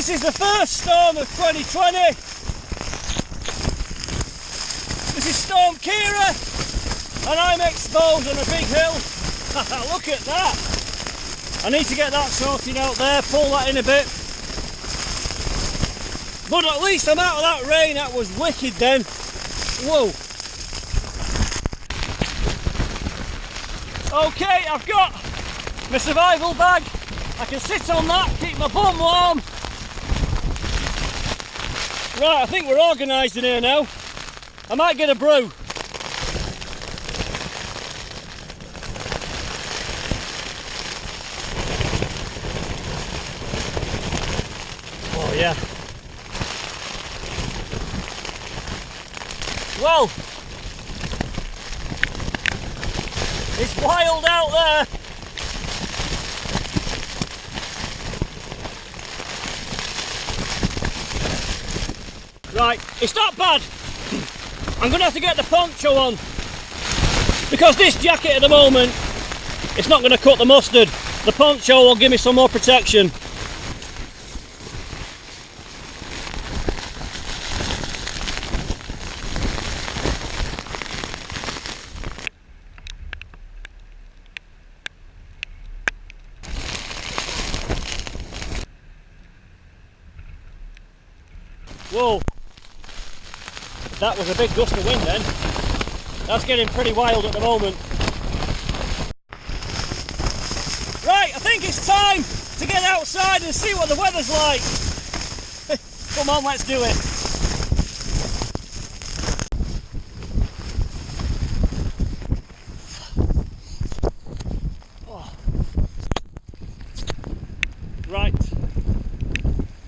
This is the first storm of 2020. This is Storm Ciara, and I'm exposed on a big hill. Look at that. I need to get that sorted out there, pull that in a bit. But at least I'm out of that rain. That was wicked then. Whoa. Okay, I've got my survival bag. I can sit on that, keep my bum warm. Right, I think we're organised in here now. I might get a brew. Oh yeah. Well, it's wild out there. Right, it's not bad. I'm going to have to get the poncho on because this jacket at the moment, it's not going to cut the mustard. The poncho will give me some more protection. Whoa, that was a big gust of wind then. That's getting pretty wild at the moment. Right, I think it's time to get outside and see what the weather's like. Come on, let's do it. Oh. Right,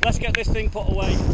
let's get this thing put away.